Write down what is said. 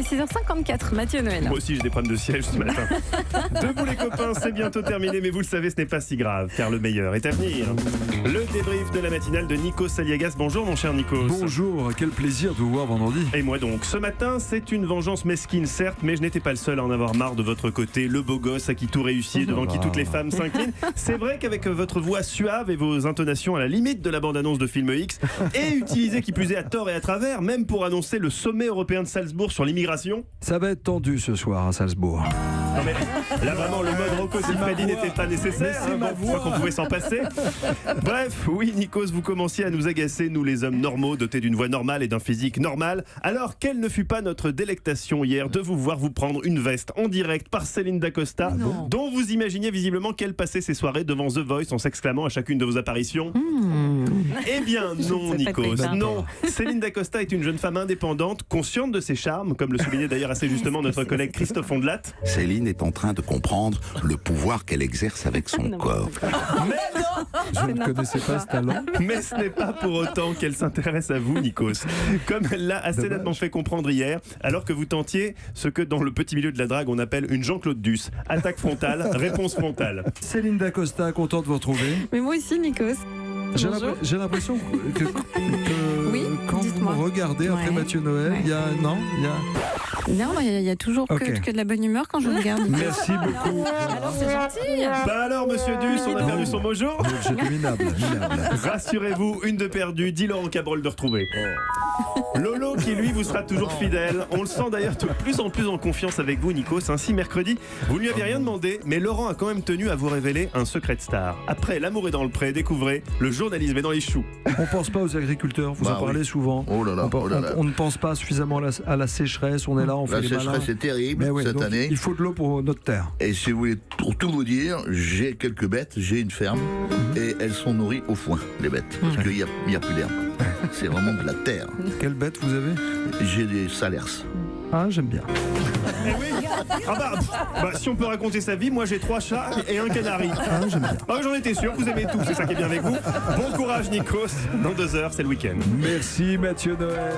6h54, Mathieu Noël. Moi aussi j'ai des problèmes de siège ce matin. Debout les copains, c'est bientôt terminé, mais vous le savez, ce n'est pas si grave, car le meilleur est à venir. Le débrief de la matinale de Nikos Aliagas. Bonjour mon cher Nikos. Bonjour, quel plaisir de vous voir vendredi. Et moi donc, ce matin, c'est une vengeance mesquine certes, mais je n'étais pas le seul à en avoir marre de votre côté, le beau gosse à qui tout réussit, et devant qui toutes les femmes s'inclinent. C'est vrai qu'avec votre voix suave et vos intonations à la limite de la bande-annonce de Film X, et utilisées qui plus est à tort et à travers, même pour annoncer le sommet européen de Salzbourg sur l'immigration. Ça va être tendu ce soir à Salzbourg. Non mais là vraiment le mode Rocco Siffredi n'était pas nécessaire, c'est ma je crois qu'on pouvait s'en passer. Bref, oui Nikos, vous commenciez à nous agacer, nous les hommes normaux, dotés d'une voix normale et d'un physique normal. Alors quelle ne fut pas notre délectation hier de vous voir vous prendre une veste en direct par Céline Dacosta, dont vous imaginiez visiblement qu'elle passait ses soirées devant The Voice en s'exclamant à chacune de vos apparitions. Eh bien non Nikos, non. Céline Dacosta est une jeune femme indépendante, consciente de ses charmes, comme le soulignait d'ailleurs assez justement notre collègue Christophe Ondelat. Céline est en train de comprendre le pouvoir qu'elle exerce avec son corps. Je ne connaissais pas ce talent. Mais ce n'est pas pour autant qu'elle s'intéresse à vous, Nikos. Comme elle l'a assez nettement fait comprendre hier, alors que vous tentiez ce que dans le petit milieu de la drague on appelle une Jean-Claude Duss. Attaque frontale, réponse frontale. Céline Dacosta, content de vous retrouver. Mais moi aussi, Nikos. Bonjour. J'ai l'impression que Oui, quand vous dites-moi. me regardez après Mathieu Noël, il y a Non, il y a toujours Ok. que de la bonne humeur quand je vous regarde. Merci beaucoup. Alors, c'est gentil. Bah alors, monsieur Duss, on a perdu son mojo. J'étais minable. Rassurez-vous, une de perdue, dit Laurent Cabrol de retrouver. Lolo qui lui vous sera toujours fidèle. On le sent d'ailleurs de plus en plus en confiance avec vous Nikos. Ainsi mercredi, vous ne lui avez rien demandé, mais Laurent a quand même tenu à vous révéler un secret de star. Après L'amour est dans le pré, découvrez le journalisme est dans les choux. On pense pas aux agriculteurs, vous en parlez souvent. Oh là là, on, oh là là. on ne pense pas suffisamment à la sécheresse, on est là, on fait La les malins. sécheresse est terrible Mais oui, cette donc année. il faut de l'eau pour notre terre. Et si vous voulez pour tout vous dire, j'ai quelques bêtes, j'ai une ferme et elles sont nourries au foin, les bêtes, parce qu'il n'y a plus d'herbe. C'est vraiment de la terre. Quelle bête vous avez? J'ai des salers. Ah, j'aime bien. Eh oui. Si on peut raconter sa vie, moi j'ai 3 chats et un canari. Ah, j'aime bien. Ah, j'en étais sûr, vous aimez tout, c'est ça qui est bien avec vous. Bon courage Nikos, dans 2 heures c'est le week-end. Merci Mathieu Noël.